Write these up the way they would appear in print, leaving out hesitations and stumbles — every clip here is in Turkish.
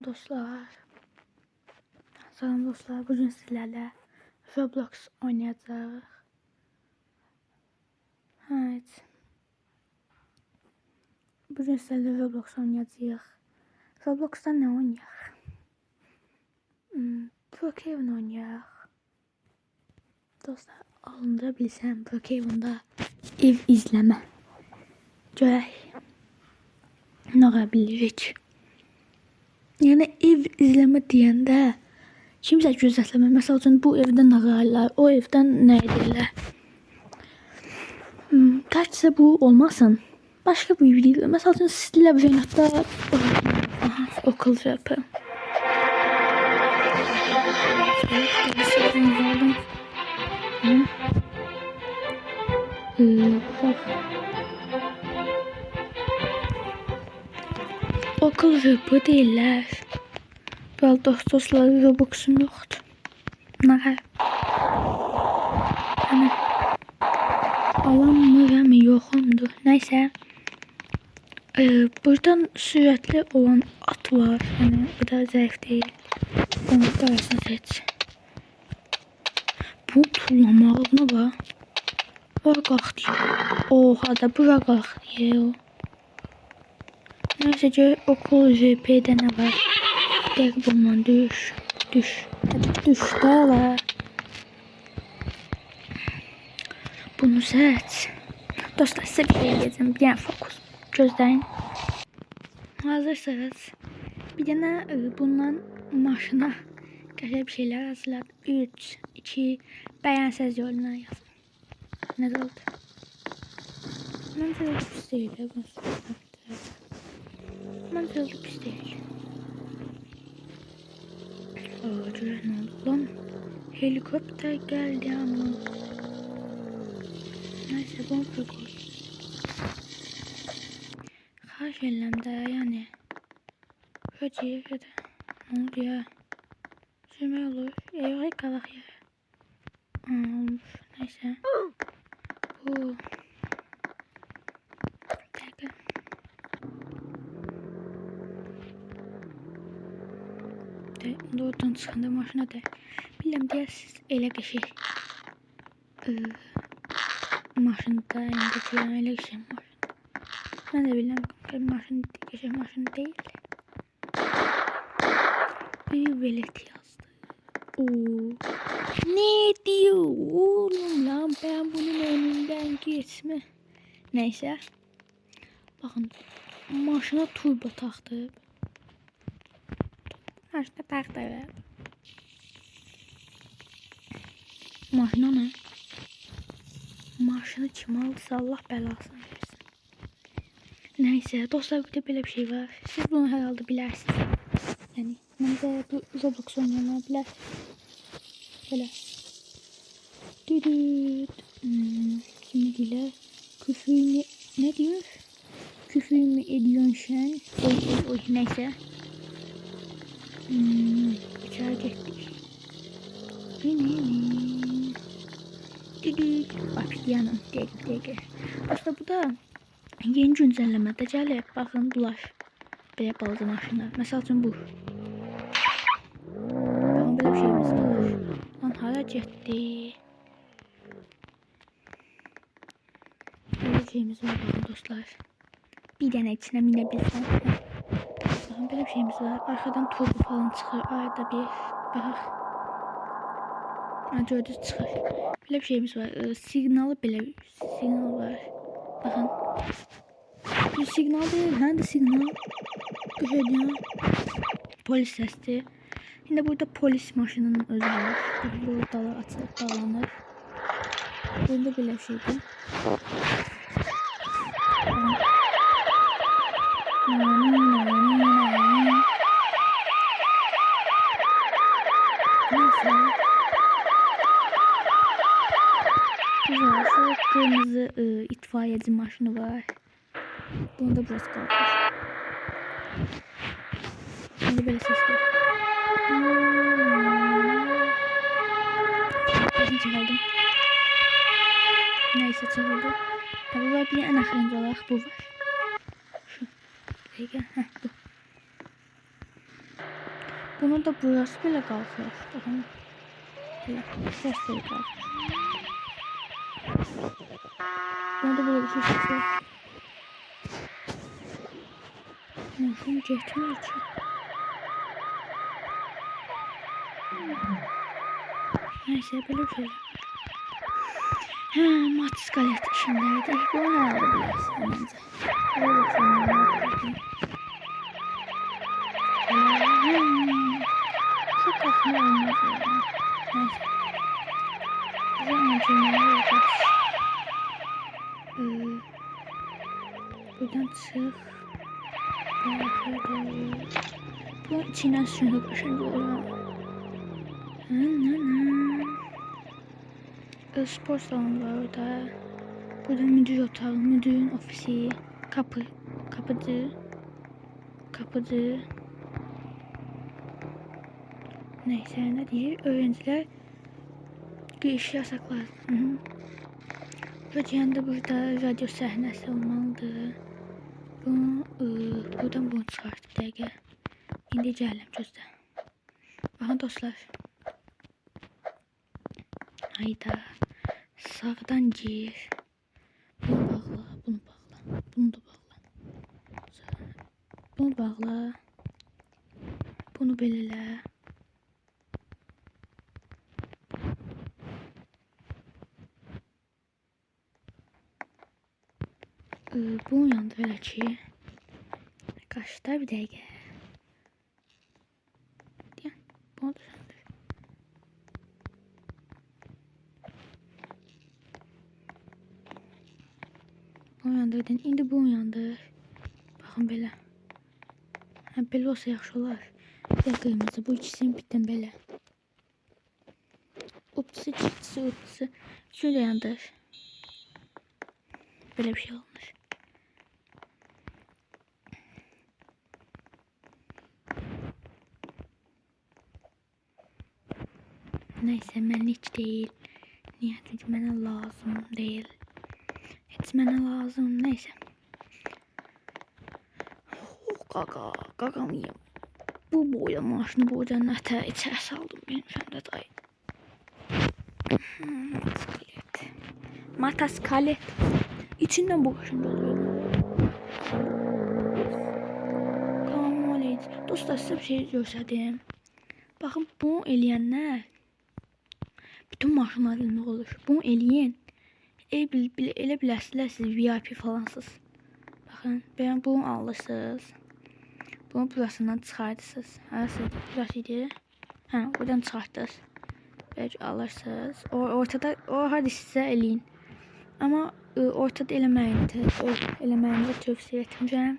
dostlar. Salam dostlar. Bugün sizlerle Roblox oynayacağız. Evet. Bugün sizlerle Roblox oynayacağız. Roblox'ta ne oynayaq? Brookhaven oynayaq. Dostlar, alındıra bilsəm Brookhaven'da ev izləmə. Görək. Nə bilirik? Yəni ev izləmə deyəndə kimsə gözləmə. Məsəl üçün bu evdən ağarlar, o evdən nə edirlər? Təkcə bu olmasın. Başqa bir video. Məsəl üçün sizlə Venatda okul yapı. Okul yapı deyirlər. Bəli dostlar, Roblox'um yoxdur. Nə qədər? Yəni alanmıram, yoxumdur. Nəysə. Buradan sürətli olan at var. Yəni bu da zəif deyil. Onu da arasına seç. Bu tullamaq nə var? Var qalx deyir. Oha da bura qalx deyir. Nəysə ki okul JP'də nə var? Deyək bundan düş. Düş. Hadi düş də var. Bunu seç. Dostlar sizə bir şey diyeceğim. Bir dənə fokus. Gözləyin. Hazırsınız. Bir dənə bundan maşına qəşəng bir şeylər hazırladım. 3, 2, bəyənsəz yoluna yazın. Nə oldu? Məncə pis deyil. Məncə pis deyil. Görək nə oldu lan? Helikopter geldi ama. Neyse bomba koy. Xahiş edirəm də, yəni. Hadi. Ne oldu ya? Sürmək olur. Eyvah qalaq ya. Olmuş. Neyse. Bu. Dəqiqə. Oradan çıxanda maşına da. Biləm deyə siz elə qəşəng. Maşında indi deyən elə qəşəng maşın. Mən də biləm ki maşın qəşəng maşın deyil. Bir velet yazdı. Ne diyor oğlum lan, ben bunun önünden geçme. Neyse. Bakın maşına turbo taktı. Maşına taktı. Maşına ne? Maşını kim aldısa Allah belasını versin. Neyse dostlar, bir de böyle bir şey var. Siz bunu herhalde bilərsiniz. Yani məncə bu Roblox oynayanlar bilər. Böyle. Düdüt. Kimi deyirlər? Küfür ne diyor? Küfür mü ediyorsun sen? Oy neyse. İçeri getdik. Düdüt. Obsidianım. Dəqiq. Aslında bu da yeni güncəlləmədə gəlib. Baxın bunlar. Belə balaca maşınlar. Məsəl üçün bu. Baxın belə bir şeyimiz var. Lan hara getdi? Belə bir şeyimiz var baxın dostlar. Bir dənə içinə minə bilsəm. Baxın belə bir şeyimiz var. Arxadan turbo falan çıxır. Arada bir baxaq. Gördünüz çıxır. Belə bir şeyimiz var. Signalı belə signal var. Baxın. Bu signal değil, həm də signal. Görün. Polis səsdir. Şimdi burada polis maşınının özü var. Burada açılıb bağlanır. Burada belə bir şeydir. Neyse. Burası kırmızı itfaiyeci maşını var. Bunu da burası kalmış. Şimdi böyle ses var. Çaldım. Neyse çaldı. Bu var, bir en ahırıncı olarak bu var. Şu. Bu. Bunun da burası belə qalxır. Baxın. Belə səs də qalxır. Bunu da belə bir şey var. Maşın getmir ki. Neyse belə bir şey. Hə, mat skalet işindəydi. Bunu nə aldı bilərsən məncə. Belə baxın. Çok kaçma olmaz ya. Neyse. Bize acımaya yapacağız. Buradan çık. Bu içinden suyunu kaşınca oluyor. Spor salonu var orada. Burada müdür otağı, müdürün ofisi, kapıcı. Neyse ne diye öğrenciler giriş yasaklar. Radyoyan da burada radyo səhnəsi olmalıdır. Buradan bunu çıxartıb dəqiqə. İndi gələm gözlə. Baxın dostlar. Hayda. Sağdan gir. Bunu bağla, bunu bağla. Bunu da bağla. Bunu bağla. Bunu belələ. Bunun yanında elə ki. Kaçta bir dəqiqə. Deyən, bunu da söndür. Bunun yanında edin. İndi bunun yanında. Baxın belə. Belə olsa yaxşı olar. Bir də qırmızı. Bu ikisini birdən belə. Upsı, çıksı, upsı. Şöyle yandır. Böyle bir şey olmuş. Neyse mən hiç değil. Niye? Çünkü mənə lazım değil. Hiç mənə lazım. Neyse. Qaqamıyım. Bu boyda maşını boyda nətə içər saldım benim səndə dayı. Mataskalet. İçinden bu başında oluyor. Tamam öyle. Dostlar size bir şey göstereyim. Bakın bunu eləyənlər bütün maşınlarında olur. Bunu eləyən elə bilərsiniz siz VIP falansınız. Bakın ben bunu alırsınız. Bunu burasından çıxartırsınız. Burası idi. Ha, buradan çıxartırsınız. Belki alırsınız. Ortada hadi size eləyin. Ama ortada eləməyinizi tövsiyə etmirəm.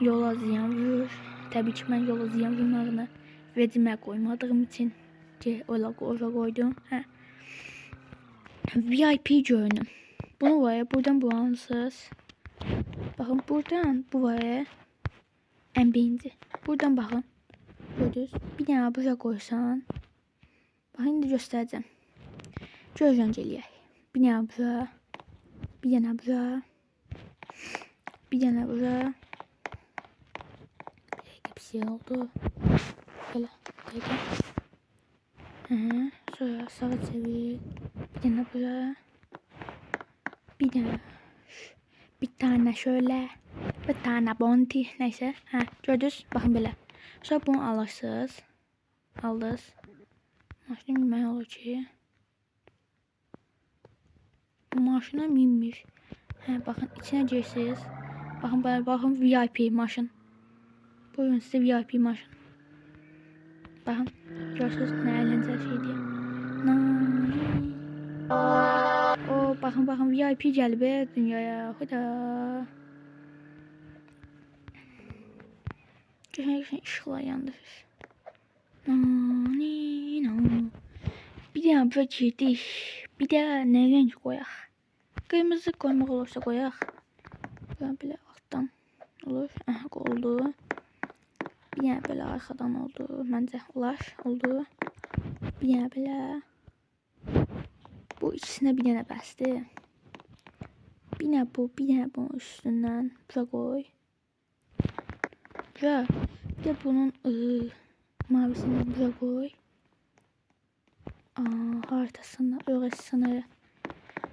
Yola ziyan vurur. Təbii ki mən yola ziyan vurmağını vecimə qoymadığım için oraya koydum. Hə. VIP görünüm. Bunu var ya buradan bulanırsınız. Bakın buradan bu var ya en birinci. Buradan bakın. Gördünüz. Bir dənə buraya koysan. Bakın indi göstereceğim. Göz önce eləyək. Bir dənə bura. Bir dənə bura. Bir dənə bura. Bir şey oldu. Böyle. Sonra sağa çevir. Bir dənə bura. Bir tane şöyle. Bir tane bounty. Neyse. Gördünüz. Bakın böyle. Sonra bunu alırsınız. Aldınız. Maşına minmək olur ki. Maşına minmiş. Bakın içine girsiniz. Bakın VIP maşın. Buyurun size VIP maşın. Bakın. Görürsünüz ne eğlenceli şey diye. Bakın VIP gəlib dünyaya. Hoda. Görüşən işıqlar yandırır. Bir dənə bura girdik. Bir də nə renk qoyaq? Qırmızı qoymaq olursa qoyaq. Belə altdan olur. Oldu. Bir dənə belə arxadan oldu. Məncə olar. Oldu. Bir dənə belə. Bu ikisinə bir dənə bəsdir. Bir dənə bu, bir dənə bunun üstündən bura qoy. Bura. Bir də bunun mavisini buraya koy. Haritasını, orası sınırı.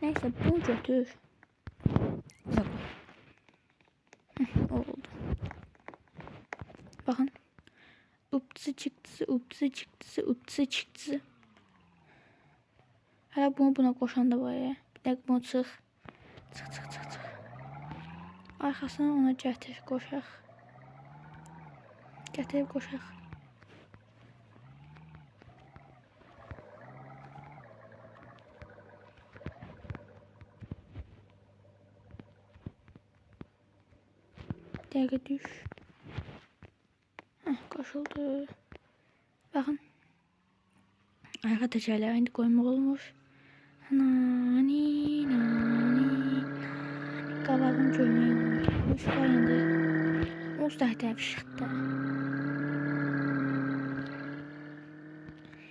Neyse bunu götür. Buraya koy. Oldu. Bakın. Uptısı çıktısı, uptısı çıktısı, uptısı çıktısı. Hala bunu buna koşan da var ya. Bir dakika bunu çık. Çık. Arkasına ona gətir, qoşaq. Gətirib qoşaq. Dəqiqə düş. Qoşuldu. Baxın. Arka təkərləri indi qoymaq olmur. Nani. Qabağını görmək olmur. Üç var indi. Usta təvşiqdə.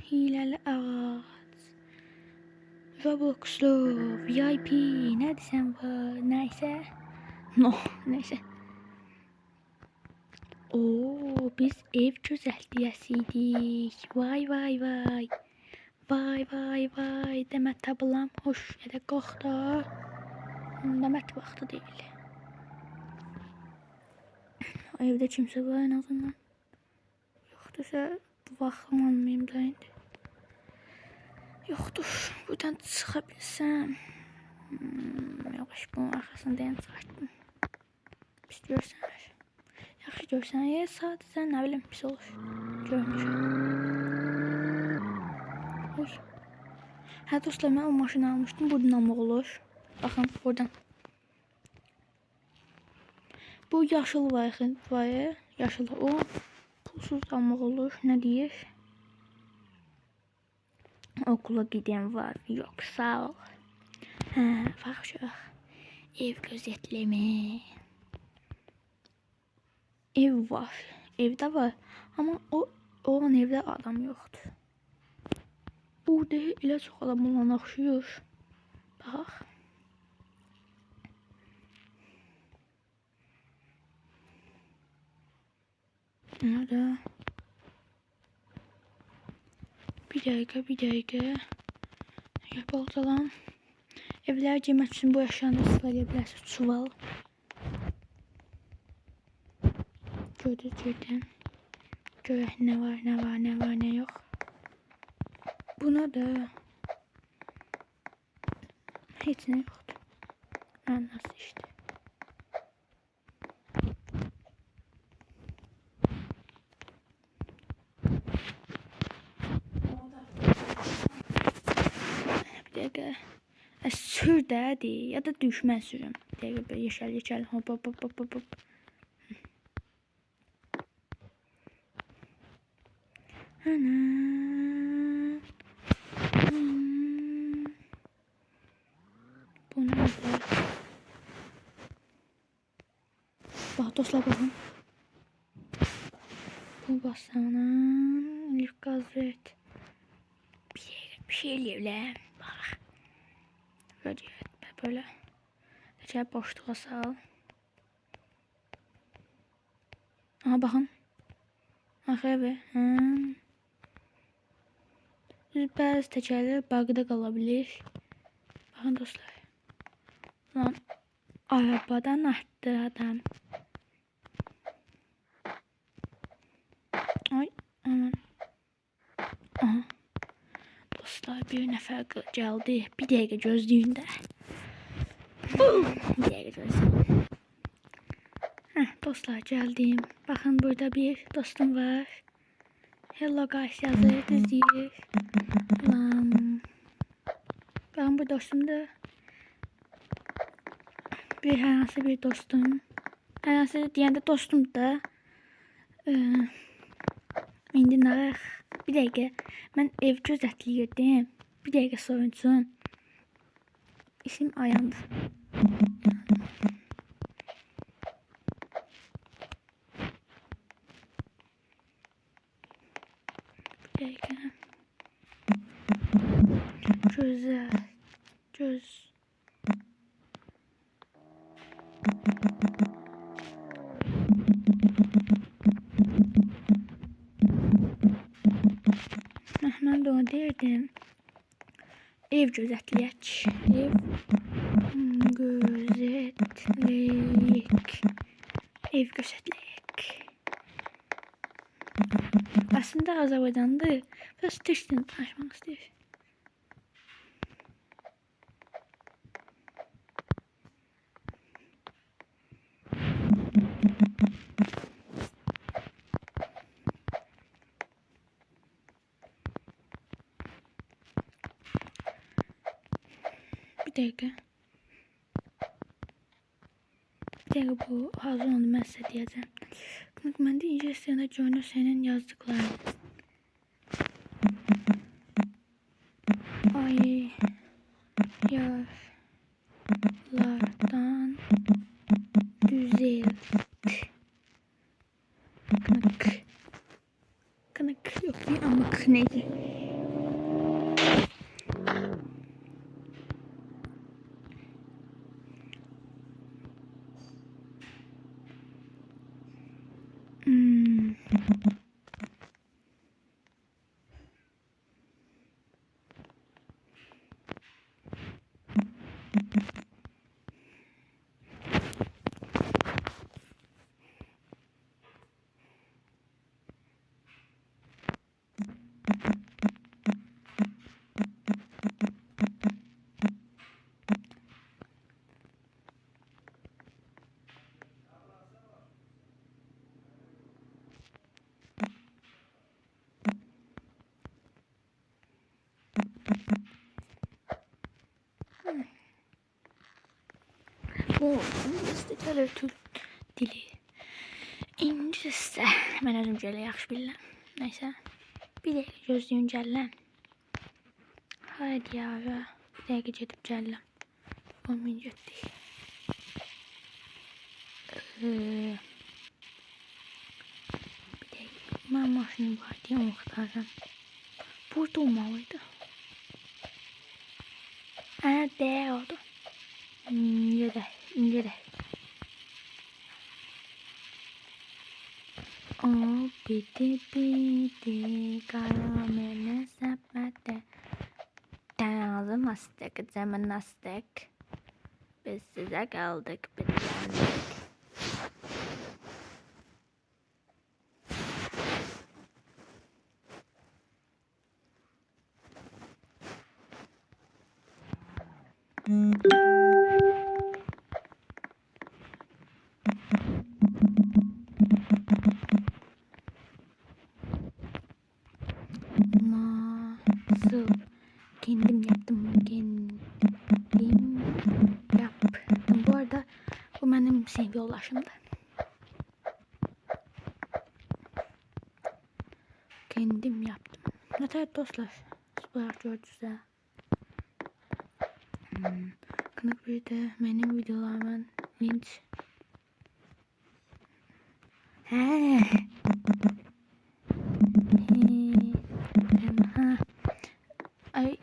Hiləli ağac. Robloxlu. VIP. Nə desəm var? Nəysə. Nəysə. Oo, biz ev gözəltiyəsiydik. Vay. Demək tapılam. Hoş, elə qalx da. Demək vaxtı deyil. Evdə kimsə var en azından. Yoxdursa bu vaxtım almayayım da indi. Yoxdur. Buradan çıxa bilsəm. Yavaş bunun arxasından çıxartdım. Pis görsən. Yaxşı görsən, sadəcə nə bilim pis olur. Görünür. Oy. Hə dostlar, mən o maşını almışdım. Buradan almaq olur. Baxın, buradan. Bu yaşıl var ya. Yaşıl. O pulsuz almaq olur. Nə deyir? Okula giden var. Yok, sağ ol. Baxışıq. Ev gözetleme. Ev var. Evdə var. Ama olan evdə adam yoxdur. Burada elə çox adam olan oxşuyur. Bax. Nerede? Bir dəqiqə. Yapalım. Evlər yemək üçün bu əşyanı istifadə edə bilərsiniz. Çuval. Gördüm. Görək nə var, nə yox. Buna da heç nə yoxdur. Nasıl işte. Bir dəqiqə. Sür də ya da düşmən sürüm. Bir dəqiqə yeşəl. Hop. Bu nerede? Bak dostlar bakın. Bu basanın ilk gaz ver. Bir şey eləyirlər. Bax. Böyle. Acayip boşluğa sal. Aha bakın. Axı bəzi təkərlər bağda qala bilir. Baxın dostlar. Lan arabadan artdı adam. Ay aman. Aha. Dostlar bir nəfər gəldi. Bir dəqiqə gözləyin də. Bir dəqiqə gözləyin. Dostlar geldim. Bakın burada bir dostum var. Hello guys yazır, düzləyir. Lan. Bakın bu dostum da bir hər hansı bir dostum. Hər hansı deyəndə dostum da. İndi narıq. Bir dəqiqə. Mən ev gözətləyirdim. Bir dəqiqə soyunsun. İşim ayandı. Güzel. Göz. Mən də ona deyirdim. Ev gözetleyek. Ev gözetleyek. Ev gözetleyek. Aslında Azərbaycanda biraz Türkçe danışmaq istəyir. Bir dakika. Bu hazır oldu, mən sizə deyəcəm. Mən də İngilizcədə görünür sənin yazdıqların. Ayarlardan düzelt. Kınık. Kınık yok değil ama neydi? Bu İngilizcə Türk dili. İngiliscə mən özüm gələ yaxşı bilirəm. Nəysə. Bir dəqiqə gözləyin gəlirəm. Haydi ya. Bir dəqiqə gedib gəlirəm. 10 min getdik. Bir dəqiqə. Mən maşını var deyə onu axtarıram. Burada olmalıydı. Değer oldu. İncele. O biti karamele sepete. Ağzım astık, zaman astık. Biz size kaldık, biz geldik. Nasıl kendim yaptım. Bu arada bu benim sevgi yoldaşımdı. Kendim yaptım. Evet dostlar. Süper gördünüz. Kınık bir de benim videolarımın linç. Ay.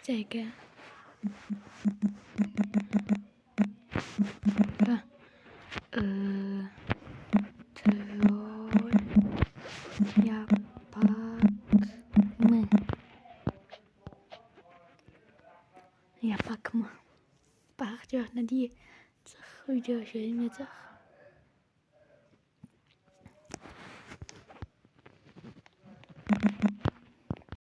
Bir dakika. Troll yapak mı? Yapak mı? Bak diyor ne diye. Video şeylemeyecek.